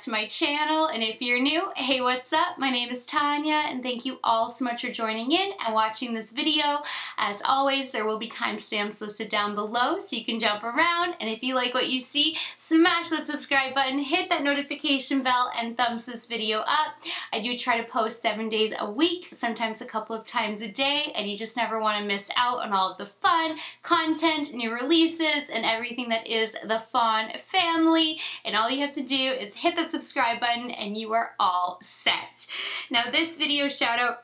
to my channel, and if you're new, hey, what's up? My name is Tanya, and thank you all so much for joining in and watching this video. As always, there will be timestamps listed down below so you can jump around, and if you like what you see, smash that subscribe button, hit that notification bell, and thumbs this video up. I do try to post 7 days a week, sometimes a couple of times a day, and you just never want to miss out on all of the fun, content, new releases, and everything that is the Fawn family. And all you have to do is hit that subscribe button and you are all set. Now this video shout out,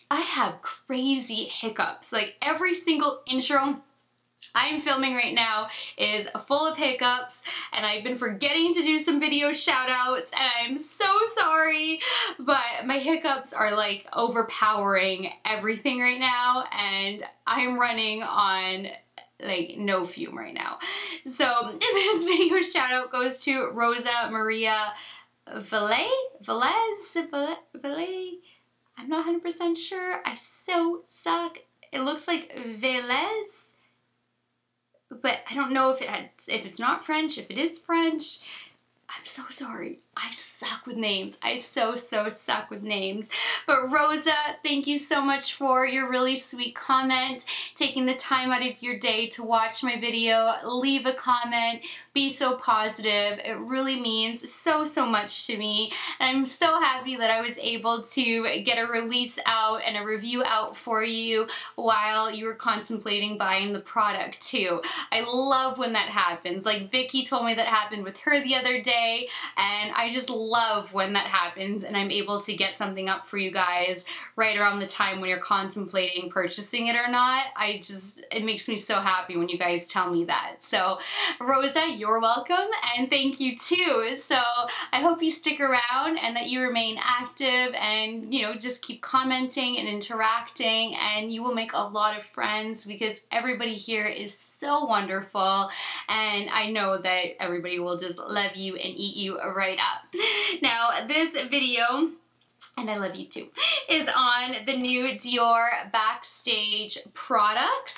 I have crazy hiccups. Like every single intro I'm filming right now is full of hiccups, and I've been forgetting to do some video shout outs, and I'm so sorry, but my hiccups are like overpowering everything right now, and I'm running on like no fume right now. So this video shout out goes to Rosa Maria Velez? I'm not 100% sure. I so suck. It looks like Velez, but I don't know if it's not French, if it is French. I'm so sorry. I suck with names. I so suck with names. But Rosa, thank you so much for your really sweet comment, taking the time out of your day to watch my video, leave a comment, be so positive. It really means so much to me. And I'm so happy that I was able to get a release out and a review out for you while you were contemplating buying the product too. I love when that happens. Like Vicky told me that happened with her the other day, and I just love when that happens and I'm able to get something up for you guys right around the time when you're contemplating purchasing it or not. It makes me so happy when you guys tell me that. So Rosa, you're welcome, and thank you too. So I hope you stick around and that you remain active and, you know, just keep commenting and interacting, and you will make a lot of friends because everybody here is so wonderful, and I know that everybody will just love you and eat you right up. Now this video, and I love you too, is on the new Dior Backstage products.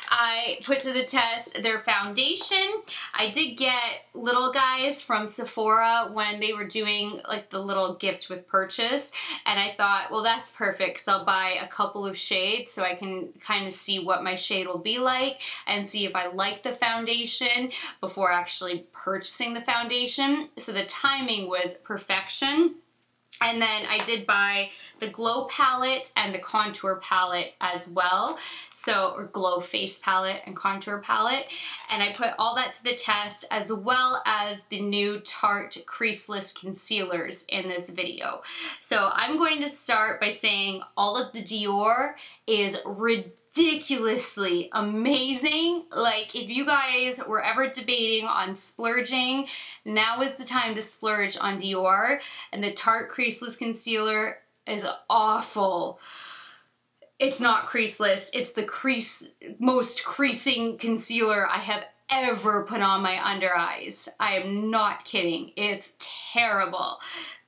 I put to the test their foundation. I did get Little Guys from Sephora when they were doing like the little gift with purchase, and I thought, well, that's perfect because I'll buy a couple of shades so I can kind of see what my shade will be like and see if I like the foundation before actually purchasing the foundation. So the timing was perfection. And then I did buy the Glow palette and the Contour palette as well. So, or Glow face palette and Contour palette. And I put all that to the test, as well as the new Tarte Creaseless Concealers in this video. So I'm going to start by saying all of the Dior is ridiculously amazing. Like, if you guys were ever debating on splurging, now is the time to splurge on Dior. And the Tarte Creaseless Concealer is awful. It's not creaseless. It's the most creasing concealer I have ever put on my under eyes. I am not kidding. It's terrible.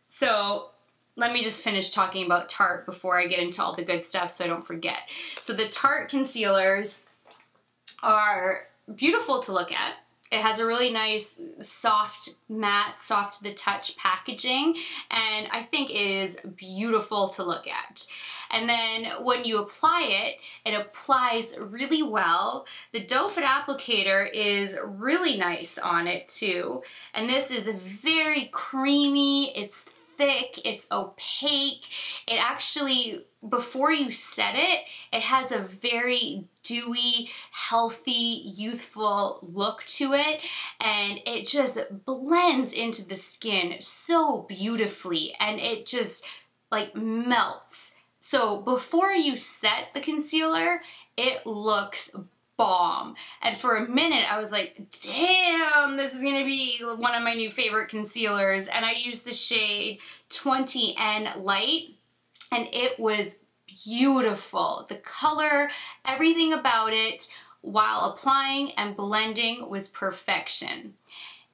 So let me just finish talking about Tarte before I get into all the good stuff so I don't forget. So the Tarte concealers are beautiful to look at. It has a really nice, soft, matte, soft to the touch packaging, and I think it is beautiful to look at. And then when you apply it, it applies really well. The doe foot applicator is really nice on it too. And this is very creamy, it's thick, it's opaque. It actually, before you set it, it has a very dewy, healthy, youthful look to it, and it just blends into the skin so beautifully, and it just like melts. So before you set the concealer, it looks bomb. And for a minute I was like, damn, this is gonna be one of my new favorite concealers. And I used the shade 20N Light, and it was beautiful. The color, everything about it while applying and blending was perfection.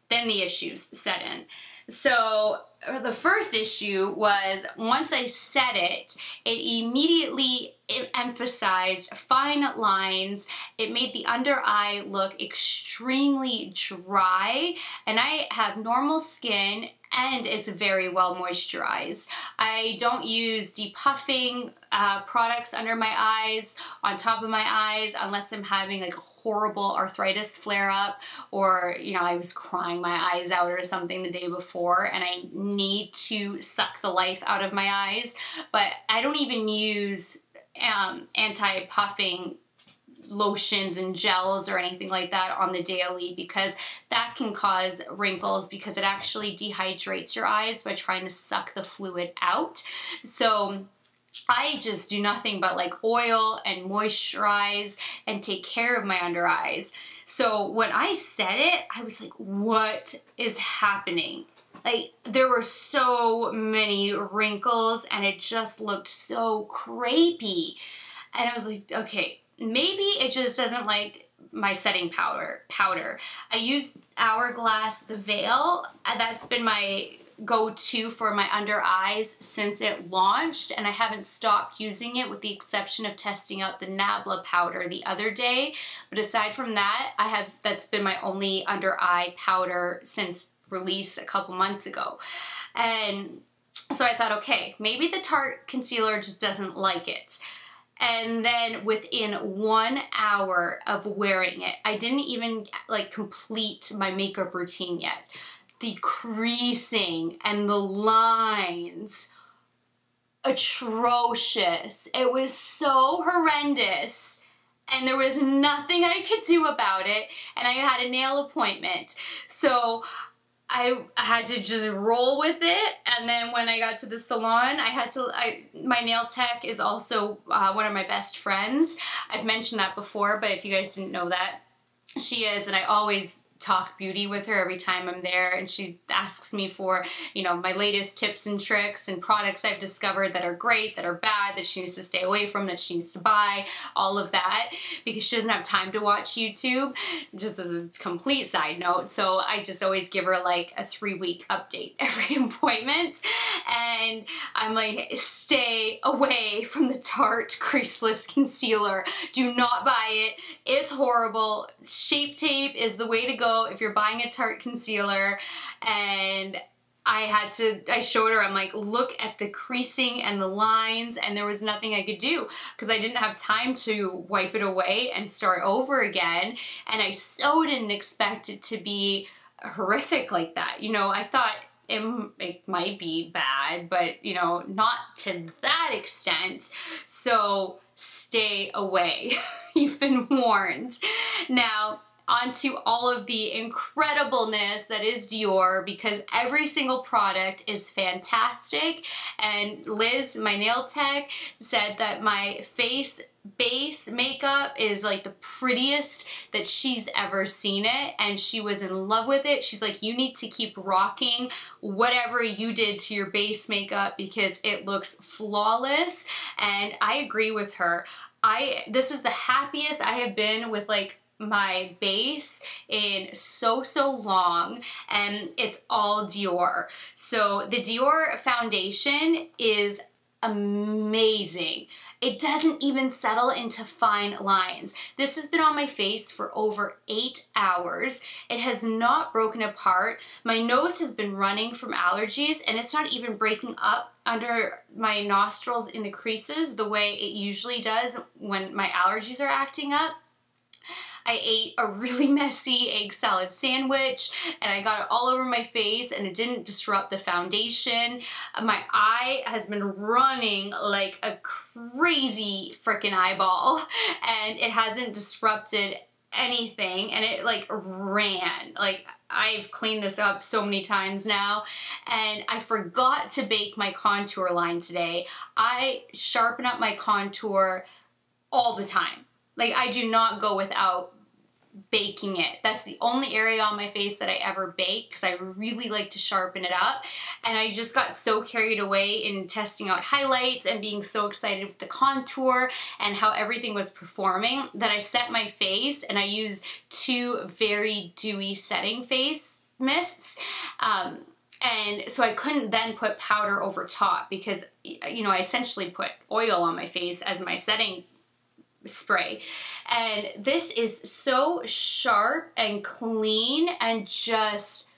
Then the issues set in. So the first issue was once I set it, it immediately emphasized fine lines. It made the under eye look extremely dry, and I have normal skin and it's very well moisturized. I don't use depuffing products under my eyes, on top of my eyes, unless I'm having like a horrible arthritis flare up, or you know, I was crying my eyes out or something the day before and I need to suck the life out of my eyes. But I don't even use anti-puffing lotions and gels or anything like that on the daily, because that can cause wrinkles, because it actually dehydrates your eyes by trying to suck the fluid out. So I just do nothing but like oil and moisturize and take care of my under eyes. So when I said it, I was like, what is happening? Like, there were so many wrinkles and it just looked so crepey. And I was like, okay, maybe it just doesn't like my setting powder. I use Hourglass the Veil. That's been my go-to for my under eyes since it launched, and I haven't stopped using it with the exception of testing out the Nabla powder the other day. But aside from that, that's been my only under eye powder since release a couple months ago. And so I thought, okay, maybe the Tarte concealer just doesn't like it. And then within 1 hour of wearing it, I didn't even like complete my makeup routine yet. The creasing and the lines, atrocious. It was so horrendous. And there was nothing I could do about it. And I had a nail appointment. So I had to just roll with it, and then when I got to the salon, my nail tech is also one of my best friends. I've mentioned that before, but if you guys didn't know that, she is, and I always talk beauty with her every time I'm there, and she asks me for, you know, my latest tips and tricks and products I've discovered that are great, that are bad, that she needs to stay away from, that she needs to buy, all of that, because she doesn't have time to watch YouTube, just as a complete side note. So I just always give her like a 3-week update every appointment, and I'm like, stay away from the Tarte Creaseless Concealer. Do not buy it. It's horrible. Shape tape is the way to go if you're buying a Tarte concealer. And I showed her, I'm like, look at the creasing and the lines, and there was nothing I could do because I didn't have time to wipe it away and start over again. And I so didn't expect it to be horrific like that. You know, I thought it might be bad, but you know, not to that extent. So stay away. You've been warned. Now, onto all of the incredibleness that is Dior, because every single product is fantastic. And Liz, my nail tech, said that my face base makeup is like the prettiest that she's ever seen it, and she was in love with it. She's like, you need to keep rocking whatever you did to your base makeup because it looks flawless. And I agree with her. This is the happiest I have been with like my base in so long, and it's all Dior. So the Dior foundation is amazing. It doesn't even settle into fine lines. This has been on my face for over 8 hours. It has not broken apart. My nose has been running from allergies, and it's not even breaking up under my nostrils in the creases the way it usually does when my allergies are acting up. I ate a really messy egg salad sandwich and I got it all over my face, and it didn't disrupt the foundation. My eye has been running like a crazy freaking eyeball, and it hasn't disrupted anything, and it like ran. Like, I've cleaned this up so many times now, and I forgot to bake my contour line today. I sharpen up my contour all the time. Like, I do not go without baking it. That's the only area on my face that I ever bake because I really like to sharpen it up. And I just got so carried away in testing out highlights and being so excited with the contour and how everything was performing that I set my face, and I use 2 very dewy setting face mists. And so I couldn't then put powder over top because, you know, I essentially put oil on my face as my setting spray. And this is so sharp and clean and just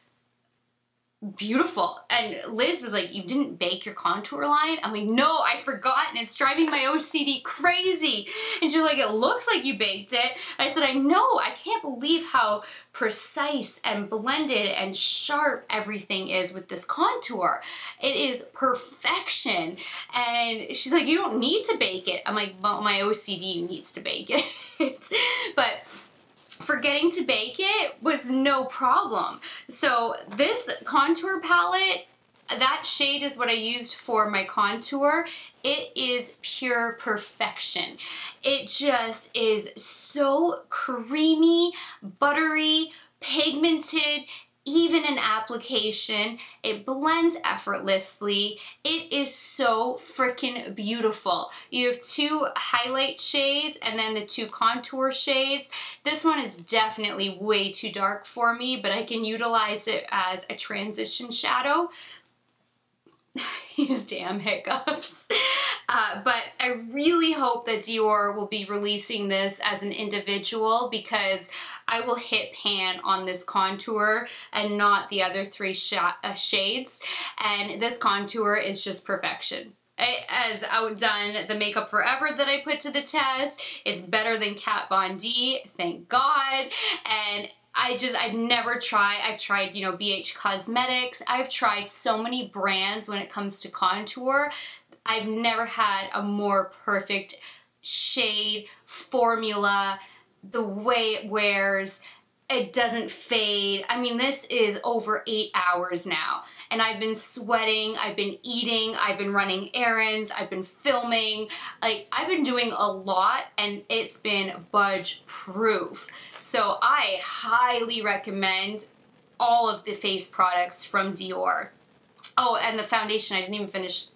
beautiful. And Liz was like, you didn't bake your contour line? I'm like, no, I forgot, and it's driving my OCD crazy. And she's like, it looks like you baked it. And I said, I know, I can't believe how precise and blended and sharp everything is with this contour. It is perfection. And she's like, you don't need to bake it. I'm like, well, my OCD needs to bake it. But forgetting to bake it was no problem. So this contour palette, that shade is what I used for my contour. It is pure perfection. It just is so creamy, buttery, pigmented, even in application. It blends effortlessly. It is so freaking beautiful. You have 2 highlight shades and then the 2 contour shades. This one is definitely way too dark for me, but I can utilize it as a transition shadow. These damn hiccups. But I really hope that Dior will be releasing this as an individual, because I will hit pan on this contour and not the other 3 shades. And this contour is just perfection. It has outdone the Makeup Forever that I put to the test. It's better than Kat Von D, thank God. And I've never tried, I've tried, you know, BH Cosmetics. I've tried so many brands when it comes to contour. I've never had a more perfect shade, formula, the way it wears. It doesn't fade. I mean, this is over 8 hours now. And I've been sweating, I've been eating, I've been running errands, I've been filming. Like, I've been doing a lot, and it's been budge proof. So I highly recommend all of the face products from Dior. Oh, and the foundation, I didn't even finish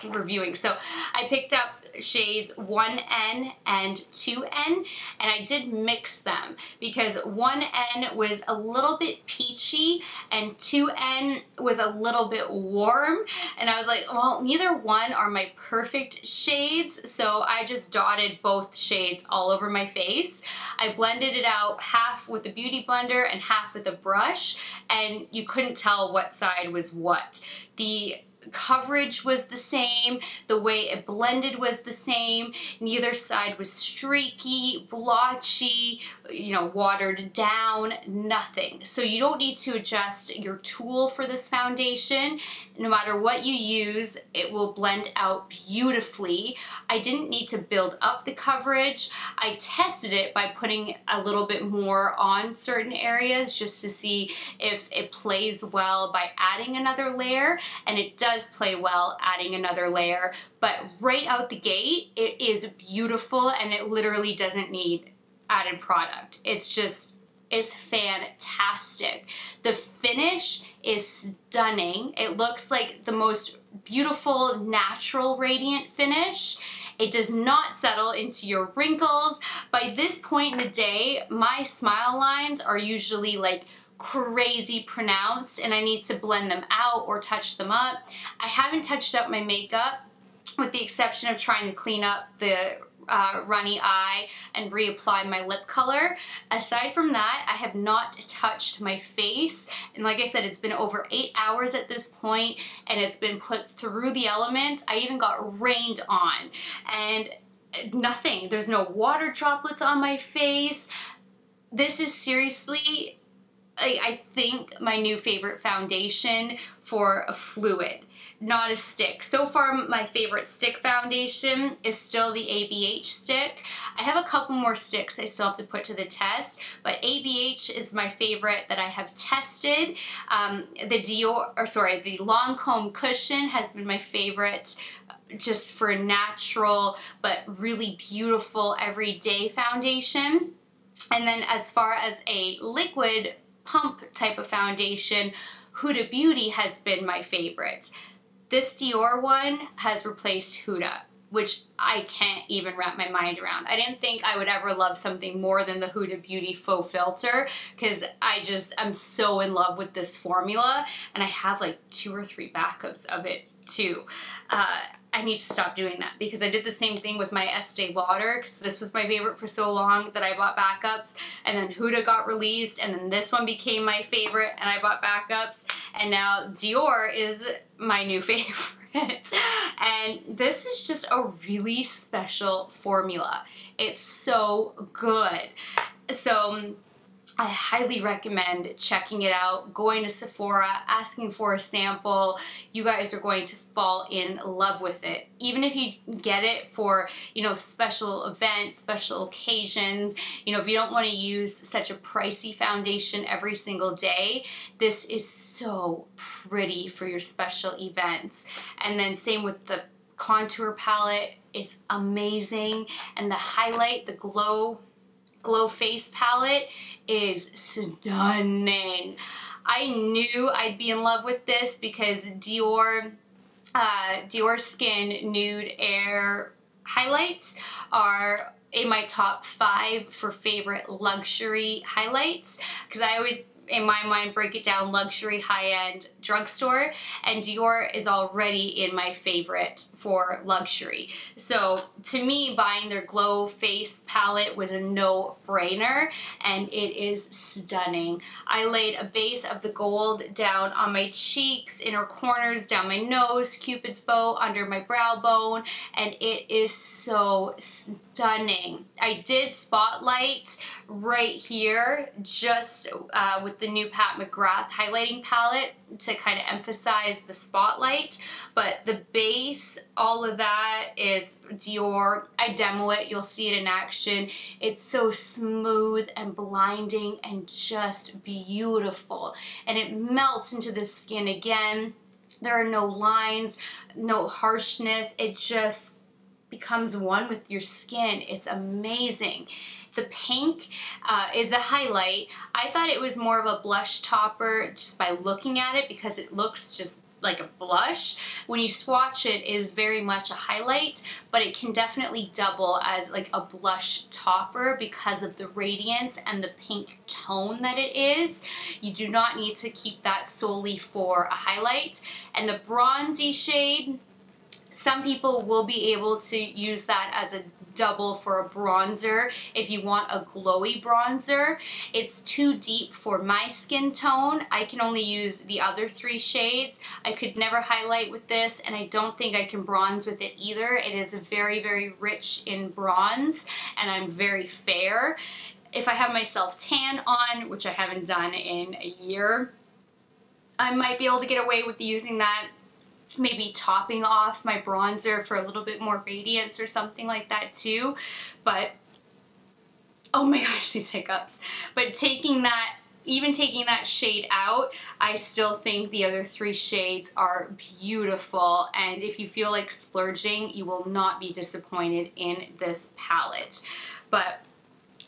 reviewing. So I picked up shades 1N and 2N, and I did mix them because 1N was a little bit peachy and 2N was a little bit warm, and I was like, well, neither one are my perfect shades, so I just dotted both shades all over my face. I blended it out half with a beauty blender and half with a brush, and you couldn't tell what side was what. The coverage was the same, the way it blended was the same, neither side was streaky, blotchy, you know, watered down, nothing. So you don't need to adjust your tool for this foundation. No matter what you use, it will blend out beautifully. I didn't need to build up the coverage. I tested it by putting a little bit more on certain areas just to see if it plays well by adding another layer, and it does play well adding another layer, but right out the gate, it is beautiful, and it literally doesn't need added product. It's fantastic. The finish is stunning. It looks like the most beautiful, natural, radiant finish. It does not settle into your wrinkles. By this point in the day, my smile lines are usually like crazy pronounced, and I need to blend them out or touch them up. I haven't touched up my makeup, with the exception of trying to clean up the runny eye and reapply my lip color. Aside from that, I have not touched my face, and like I said, it's been over 8 hours at this point, and it's been put through the elements. I even got rained on, and nothing. There's no water droplets on my face. This is seriously, I think, my new favorite foundation for a fluid, not a stick. So far, my favorite stick foundation is still the ABH stick. I have a couple more sticks I still have to put to the test, but ABH is my favorite that I have tested. The Lancome cushion has been my favorite, just for a natural but really beautiful everyday foundation. And then as far as a liquid pump type of foundation, Huda Beauty has been my favorite. This Dior one has replaced Huda. which I can't even wrap my mind around. I didn't think I would ever love something more than the Huda Beauty Faux Filter, because I'm so in love with this formula, and I have like 2 or 3 backups of it too. I need to stop doing that, because I did the same thing with my Estee Lauder, because this was my favorite for so long that I bought backups, and then Huda got released, and then this one became my favorite and I bought backups, and now Dior is my new favorite. And this is just a really special formula. It's so good. So I highly recommend checking it out, going to Sephora, asking for a sample. You guys are going to fall in love with it. Even if you get it for, you know, special events, special occasions, you know, if you don't want to use such a pricey foundation every single day, this is so pretty for your special events. And then same with the contour palette. It's amazing. And the highlight, the Glow Face palette is stunning. I knew I'd be in love with this because Dior Skin Nude Air highlights are in my top 5 for favorite luxury highlights, because I always, in my mind, break it down luxury, high-end, drugstore, and Dior is already in my favorite for luxury. So to me, buying their Glow Face palette was a no-brainer, and it is stunning. I laid a base of the gold down on my cheeks, inner corners, down my nose, Cupid's bow, under my brow bone, and it is so stunning. I did spotlight right here just with the new Pat McGrath highlighting palette to kind of emphasize the spotlight, but the base, all of that is Dior. I demo it, you'll see it in action. It's so smooth and blinding and just beautiful, and it melts into the skin again. There are no lines, no harshness. It just becomes one with your skin. It's amazing. The pink is a highlight. I thought it was more of a blush topper just by looking at it, because it looks just like a blush. When you swatch it, it is very much a highlight, but it can definitely double as like a blush topper because of the radiance and the pink tone that it is. You do not need to keep that solely for a highlight. And the bronzy shade, some people will be able to use that as a double for a bronzer if you want a glowy bronzer. It's too deep for my skin tone. I can only use the other 3 shades. I could never highlight with this, and I don't think I can bronze with it either. It is very, very rich in bronze, and I'm very fair. If I have my self-tan on, which I haven't done in a year, I might be able to get away with using that, maybe topping off my bronzer for a little bit more radiance or something like that too. But oh my gosh, these hiccups. But taking that, even taking that shade out, I still think the other 3 shades are beautiful, and if you feel like splurging, you will not be disappointed in this palette. But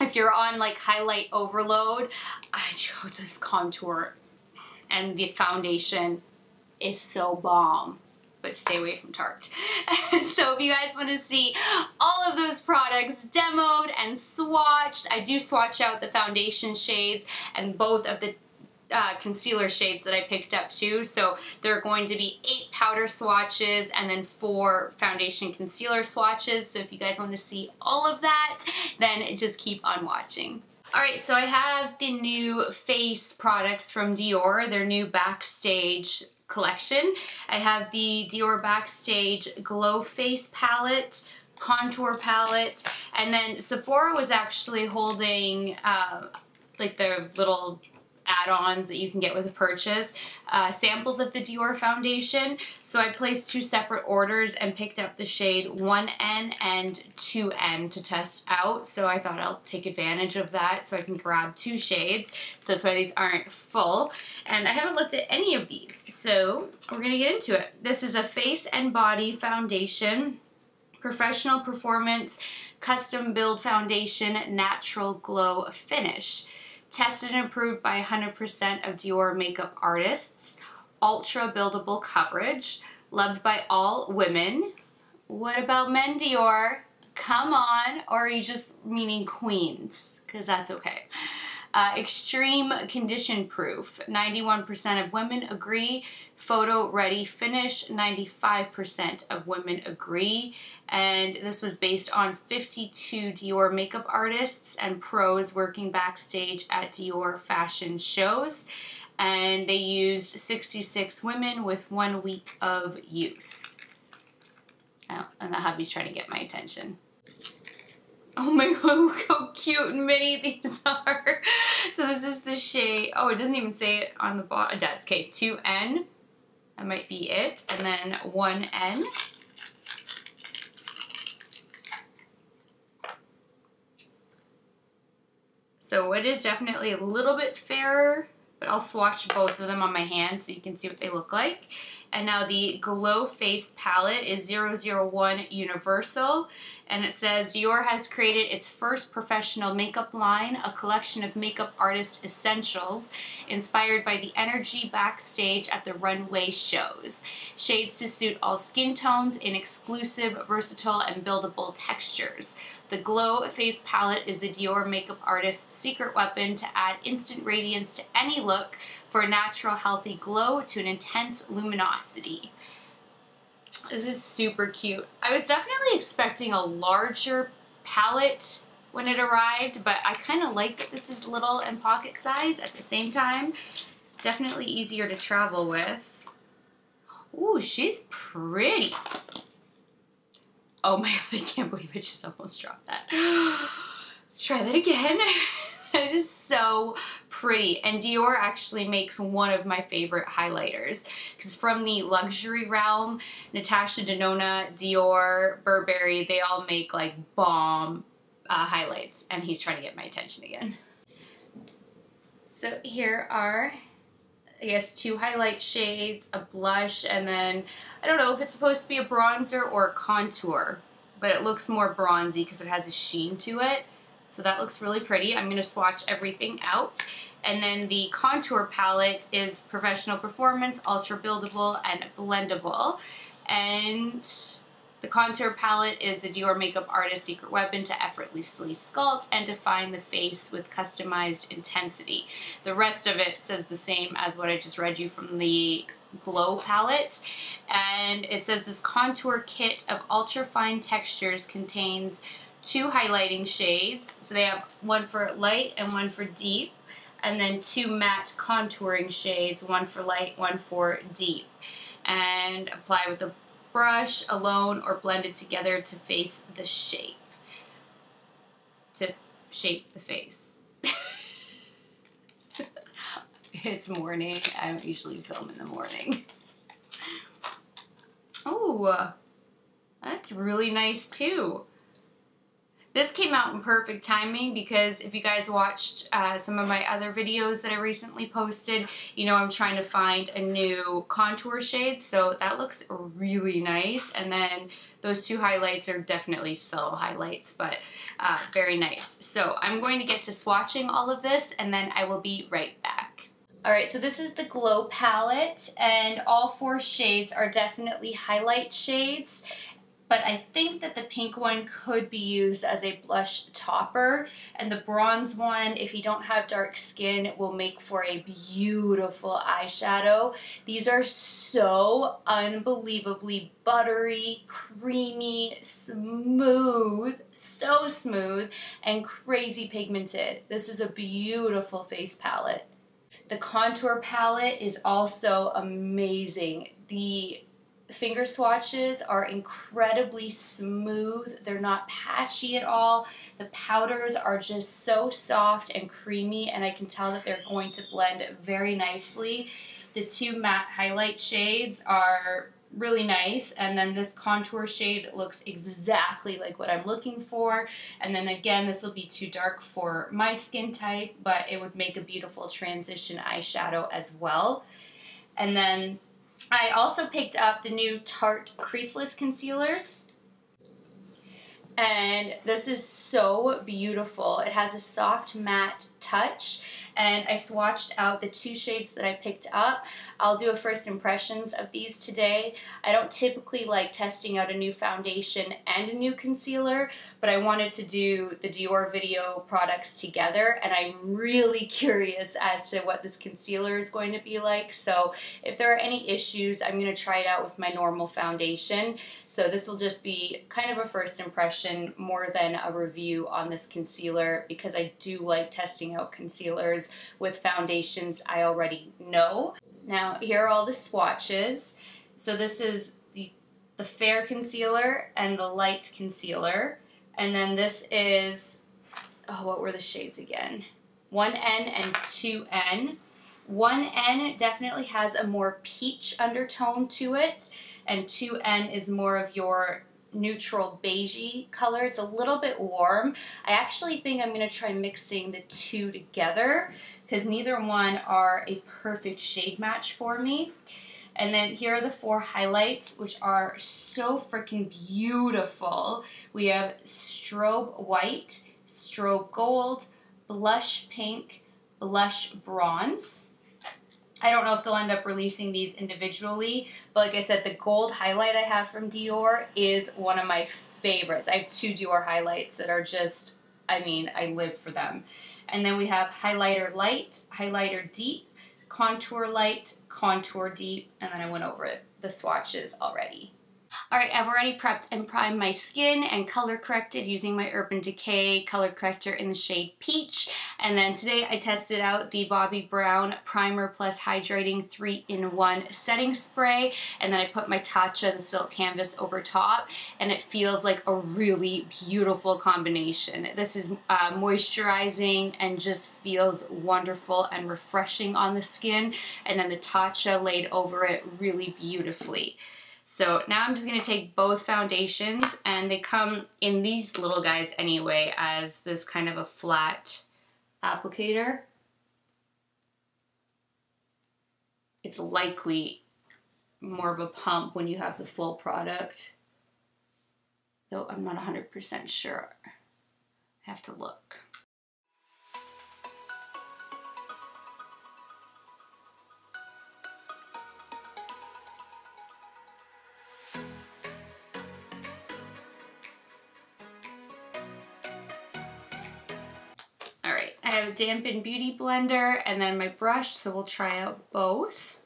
if you're on like highlight overload, I chose this contour, and the foundation is so bomb, but stay away from Tarte. So if you guys want to see all of those products demoed and swatched, I do swatch out the foundation shades and both of the concealer shades that I picked up too. So there are going to be 8 powder swatches and then 4 foundation concealer swatches. So if you guys want to see all of that, then just keep on watching. Alright, so I have the new face products from Dior, their new Backstage collection. I have the Dior Backstage Glow Face palette, contour palette, and then Sephora was actually holding like their little add-ons that you can get with a purchase, samples of the Dior foundation. So I placed 2 separate orders and picked up the shade 1N and 2N to test out. So I thought I'll take advantage of that so I can grab 2 shades. So that's why these aren't full. And I haven't looked at any of these, so we're gonna get into it. This is a face and body foundation, professional performance, custom build foundation, natural glow finish. Tested and approved by 100% of Dior makeup artists. Ultra buildable coverage. Loved by all women. What about men, Dior? Come on. Or are you just meaning queens? Because that's okay. Extreme condition proof. 91% of women agree. Photo ready finish. 95% of women agree. And this was based on 52 Dior makeup artists and pros working backstage at Dior fashion shows. And they used 66 women with 1 week of use. Oh, and the hubby's trying to get my attention. Oh my god, look how cute and mini these are. So this is the shade, oh, it doesn't even say it on the bottom. That's okay, 2N. That might be it. And then 1N. So it is definitely a little bit fairer, but I'll swatch both of them on my hands so you can see what they look like. And now the Glow Face palette is 001 Universal, and it says Dior has created its first professional makeup line, a collection of makeup artist essentials inspired by the energy backstage at the runway shows. Shades to suit all skin tones in exclusive, versatile, and buildable textures. The Glow Face palette is the Dior makeup artist's secret weapon to add instant radiance to any look, for a natural, healthy glow to an intense luminosity. This is super cute. I was definitely expecting a larger palette when it arrived, but I kind of like that this is little and pocket size at the same time. Definitely easier to travel with. Ooh, she's pretty. Oh my god, I can't believe I just almost dropped that. Let's try that again. It is so pretty, and Dior actually makes one of my favorite highlighters, because from the luxury realm, Natasha Denona, Dior, Burberry, they all make like bomb highlights, and he's trying to get my attention again. So here are, I guess, 2 highlight shades, a blush, and then I don't know if it's supposed to be a bronzer or a contour, but it looks more bronzy because it has a sheen to it. So that looks really pretty. I'm going to swatch everything out. And then the contour palette is Professional Performance, Ultra Buildable, and Blendable. And the contour palette is the Dior makeup artist's secret weapon to effortlessly sculpt and define the face with customized intensity. The rest of it says the same as what I just read you from the Glow palette. And it says this contour kit of ultra fine textures contains 2 highlighting shades, so they have one for light and one for deep, and then 2 matte contouring shades, one for light, one for deep, and apply with a brush alone or blend it together to face the shape, to shape the face. It's morning. I don't usually film in the morning. Oh, that's really nice too. This came out in perfect timing because if you guys watched some of my other videos that I recently posted, you know I'm trying to find a new contour shade, so that looks really nice. And then those 2 highlights are definitely subtle highlights, but very nice. So I'm going to get to swatching all of this, and then I will be right back. Alright, so this is the Glow palette, and all 4 shades are definitely highlight shades. But I think that the pink one could be used as a blush topper, and the bronze one, if you don't have dark skin, will make for a beautiful eyeshadow. These are so unbelievably buttery, creamy, smooth, so smooth, and crazy pigmented. This is a beautiful face palette. The contour palette is also amazing. The finger swatches are incredibly smooth. They're not patchy at all. The powders are just so soft and creamy, and I can tell that they're going to blend very nicely. The 2 matte highlight shades are really nice, and then this contour shade looks exactly like what I'm looking for. And then again, this will be too dark for my skin type, but it would make a beautiful transition eyeshadow as well. And then I also picked up the new Tarte Creaseless Concealers, and this is so beautiful. It has a soft matte touch, and I swatched out the 2 shades that I picked up. I'll do a first impressions of these today. I don't typically like testing out a new foundation and a new concealer, but I wanted to do the Dior video products together, and I'm really curious as to what this concealer is going to be like. So if there are any issues, I'm going to try it out with my normal foundation. So this will just be kind of a first impression more than a review on this concealer, because I do like testing out concealers with foundations I already know. Now here are all the swatches. So this is the fair concealer and the light concealer. And then this is, oh, what were the shades again? 1N and 2N. 1N definitely has a more peach undertone to it, and 2N is more of your neutral beigey color. It's a little bit warm. I actually think I'm going to try mixing the 2 together because neither one are a perfect shade match for me. And then here are the 4 highlights, which are so freaking beautiful. We have strobe white, strobe gold, blush pink, blush bronze. I don't know if they'll end up releasing these individually, but like I said, the gold highlight I have from Dior is one of my favorites. I have 2 Dior highlights that are just, I mean, I live for them. And then we have highlighter light, highlighter deep, contour light, contour deep, and then I went over the swatches already. Alright, I've already prepped and primed my skin and color corrected using my Urban Decay color corrector in the shade Peach. And then today I tested out the Bobbi Brown Primer Plus Hydrating 3-in-1 Setting Spray. And then I put my Tarte, the Silk Canvas, over top. And it feels like a really beautiful combination. This is moisturizing and just feels wonderful and refreshing on the skin. And then the Tarte laid over it really beautifully. So now I'm just going to take both foundations, and they come in these little guys anyway as this kind of a flat applicator. It's likely more of a pump when you have the full product, though I'm not 100% sure. I have to look. I have a dampened beauty blender and then my brush, so we'll try out both.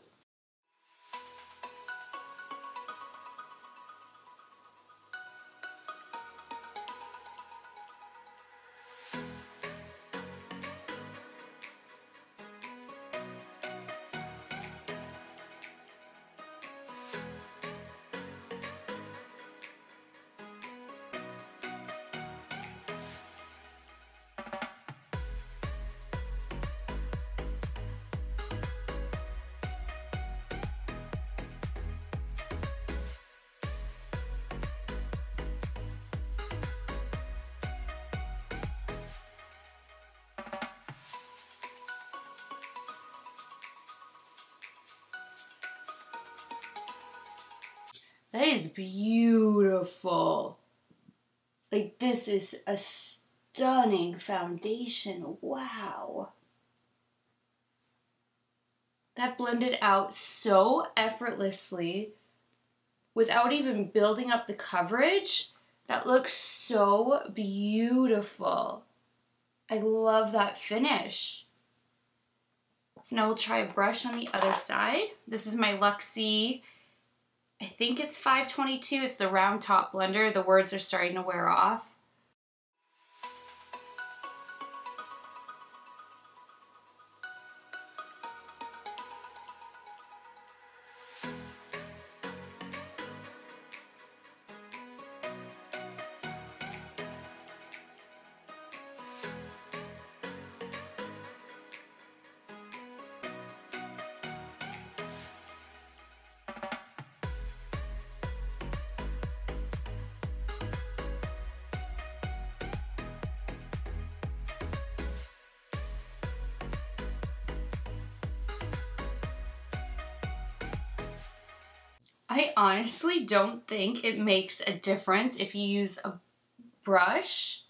That is beautiful. Like, this is a stunning foundation. Wow. That blended out so effortlessly without even building up the coverage. That looks so beautiful. I love that finish. So now we'll try a brush on the other side. This is my Luxie, I think it's 522. It's the round top blender. The words are starting to wear off. I honestly don't think it makes a difference if you use a brush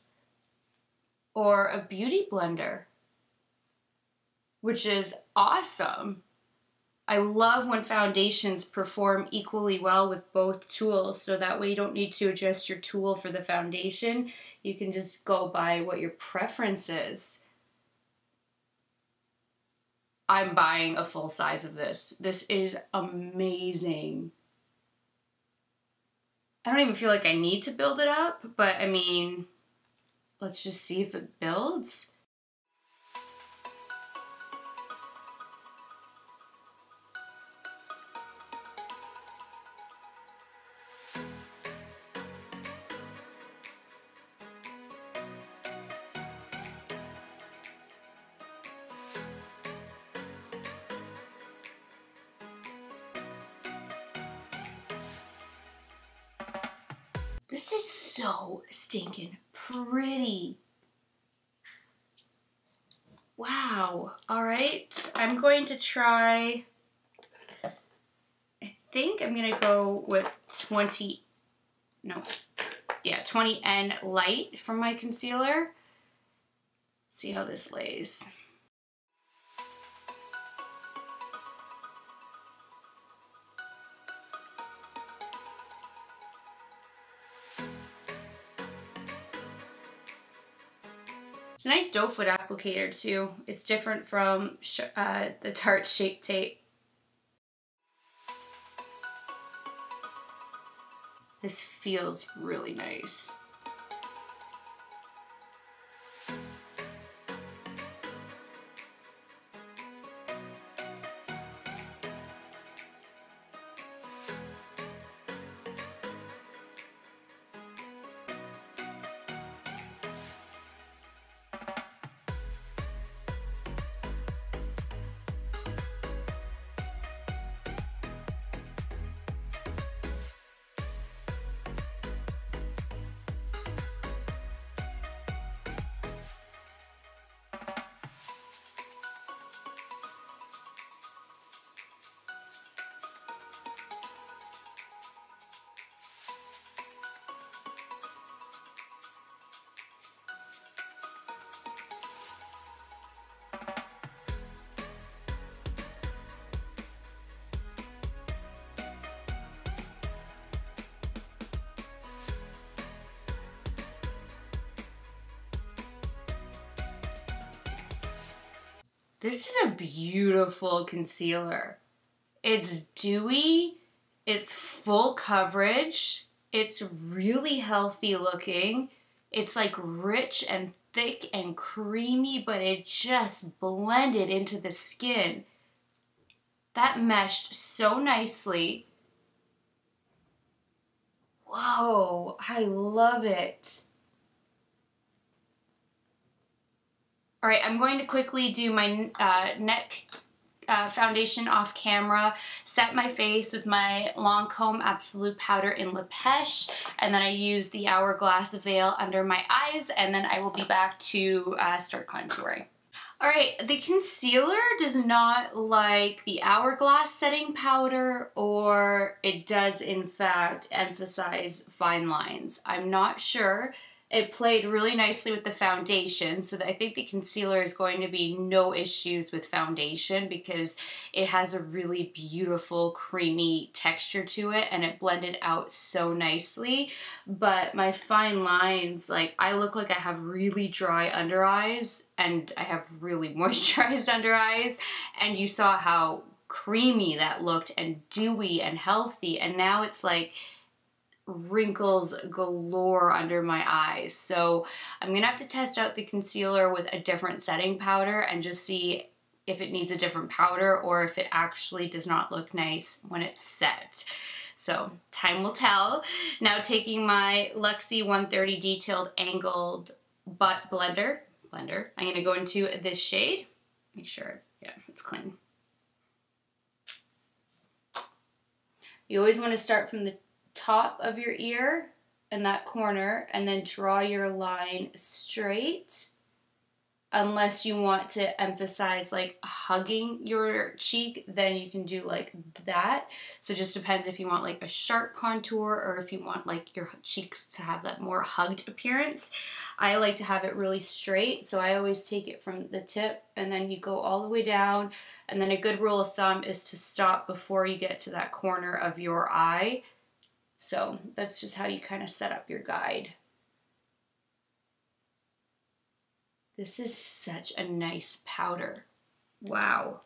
or a beauty blender. which is awesome. I love when foundations perform equally well with both tools, so that way you don't need to adjust your tool for the foundation. You can just go by what your preference is. I'm buying a full size of this. This is amazing. I don't even feel like I need to build it up, but I mean, let's just see if it builds. This is so stinking pretty. Wow. All right. I'm going to try, I think I'm going to go with 20N Light from my concealer. See how this lays. It's a nice doe foot applicator too. It's different from the Tarte Shape Tape. This feels really nice. This is a beautiful concealer. It's dewy, it's full coverage, it's really healthy looking, it's like rich and thick and creamy, but it just blended into the skin. That meshed so nicely. Whoa, I love it. All right, I'm going to quickly do my neck foundation off camera, set my face with my Lancome Absolute Powder in La Pêche, and then I use the Hourglass Veil under my eyes, and then I will be back to start contouring. All right, the concealer does not like the Hourglass setting powder, or it does in fact emphasize fine lines. I'm not sure. It played really nicely with the foundation, so that I think the concealer is going to be no issues with foundation because it has a really beautiful creamy texture to it and it blended out so nicely. But my fine lines, like I look like I have really dry under eyes and I have really moisturized under eyes, and you saw how creamy that looked and dewy and healthy, and now it's like wrinkles galore under my eyes. So I'm gonna have to test out the concealer with a different setting powder and just see if it needs a different powder or if it actually does not look nice when it's set. So time will tell. Now taking my Luxie 130 Detailed Angled Butt Blender, I'm gonna go into this shade. Make sure, yeah, it's clean. You always wanna start from the top of your ear in that corner and then draw your line straight Unless you want to emphasize like hugging your cheek, then you can do like that. So it just depends if you want like a sharp contour or if you want like your cheeks to have that more hugged appearance. I like to have it really straight, so I always take it from the tip and then you go all the way down, and then a good rule of thumb is to stop before you get to that corner of your eye. So that's just how you kind of set up your guide. This is such a nice powder. Wow.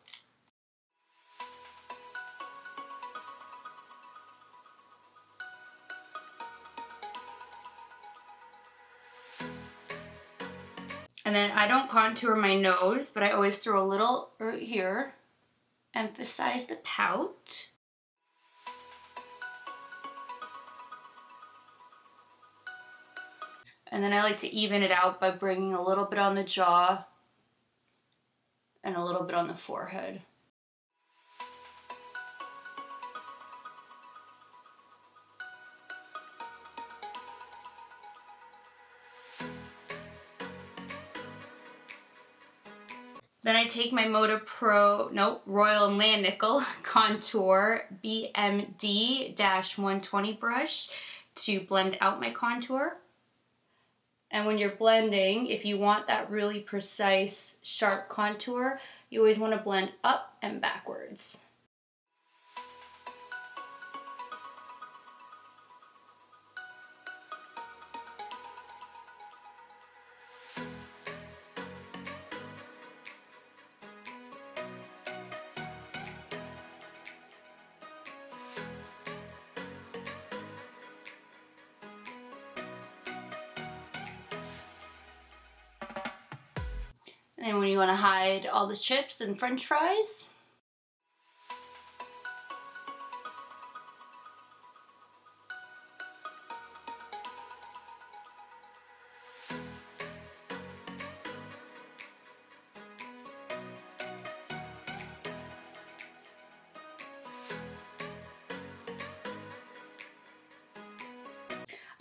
And then I don't contour my nose, but I always throw a little right here. Emphasize the pout. And then I like to even it out by bringing a little bit on the jaw and a little bit on the forehead. Then I take my Royal and Langnickel Contour BMD-120 brush to blend out my contour. And when you're blending, if you want that really precise, sharp contour, you always want to blend up and backwards. And then when you want to hide all the chips and french fries,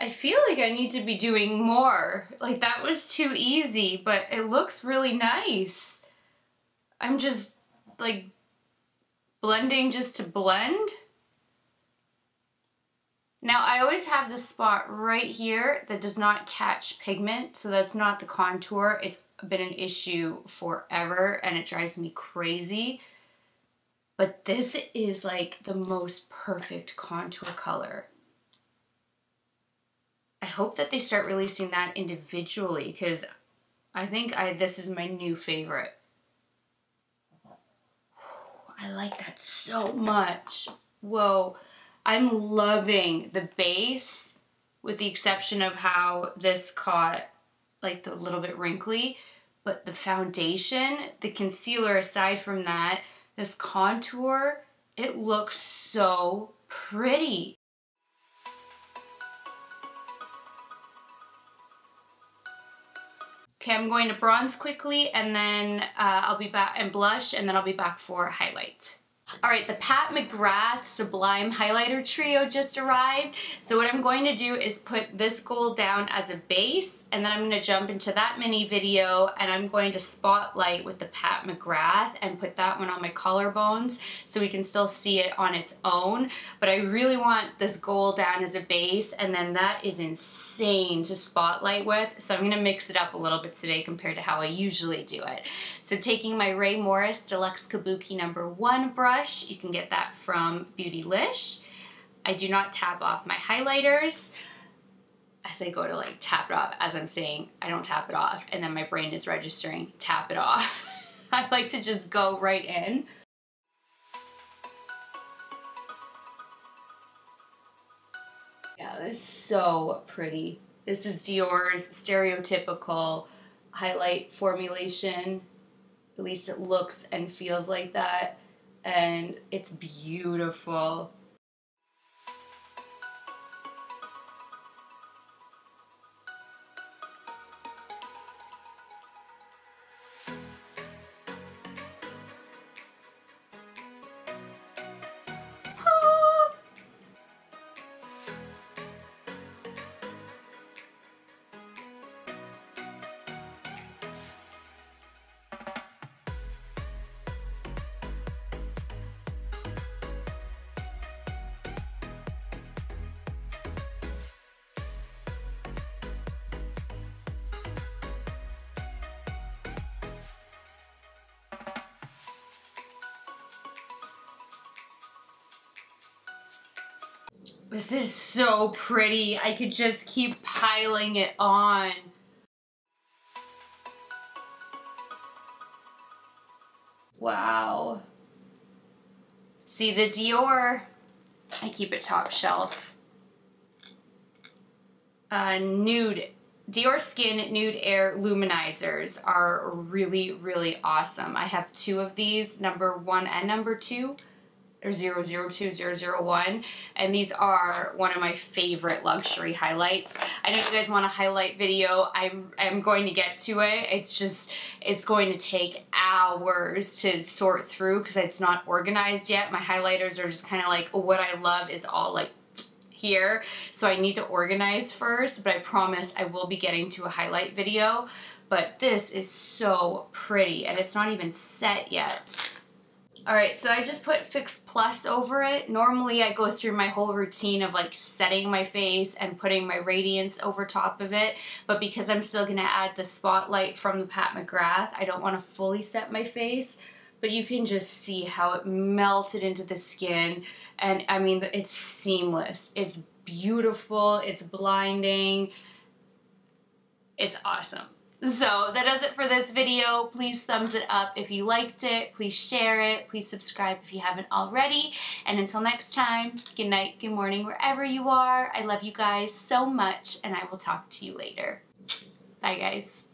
I feel like I need to be doing more. Like that was too easy, but it looks really nice. I'm just like blending just to blend. Now I always have this spot right here that does not catch pigment, so that's not the contour. It's been an issue forever and it drives me crazy. But this is like the most perfect contour color. I hope that they start releasing that individually because I think this is my new favorite. I like that so much. Whoa, I'm loving the base with the exception of how this caught like the little bit wrinkly, but the foundation, the concealer aside from that, this contour, it looks so pretty. Okay, I'm going to bronze quickly and then I'll be back, and blush, and then I'll be back for highlight. All right, the Pat McGrath Sublime Highlighter Trio just arrived. So what I'm going to do is put this gold down as a base, and then I'm going to jump into that mini video, and I'm going to spotlight with the Pat McGrath and put that one on my collarbones so we can still see it on its own. But I really want this gold down as a base, and then that is insane to spotlight with. So I'm going to mix it up a little bit today compared to how I usually do it. So taking my Ray Morris Deluxe Kabuki #1 brush, you can get that from Beautylish. I do not tap off my highlighters as I go to like tap it off. As I'm saying, I don't tap it off, and then my brain is registering tap it off. I like to just go right in. Yeah, this is so pretty. This is Dior's stereotypical highlight formulation. At least it looks and feels like that. And it's beautiful. This is so pretty. I could just keep piling it on. Wow. See the Dior, I keep it top shelf. Nude, Dior Skin Nude Air Luminizers are really, really awesome. I have 2 of these, number 1 and number 2. Or 002, 001, and these are one of my favorite luxury highlights. I know you guys want a highlight video. I'm going to get to it. It's just, it's going to take hours to sort through because it's not organized yet. My highlighters are just kind of like, what I love is all like here, so I need to organize first, but I promise I will be getting to a highlight video. But this is so pretty, and it's not even set yet. Alright, so I just put Fix Plus over it. Normally I go through my whole routine of like setting my face and putting my radiance over top of it, but because I'm still going to add the spotlight from the Pat McGrath, I don't want to fully set my face, but you can just see how it melted into the skin, and I mean, it's seamless. It's beautiful, it's blinding, it's awesome. So that does it for this video. Please thumbs it up if you liked it. Please share it. Please subscribe if you haven't already. And until next time, good night, good morning, wherever you are. I love you guys so much, and I will talk to you later. Bye, guys.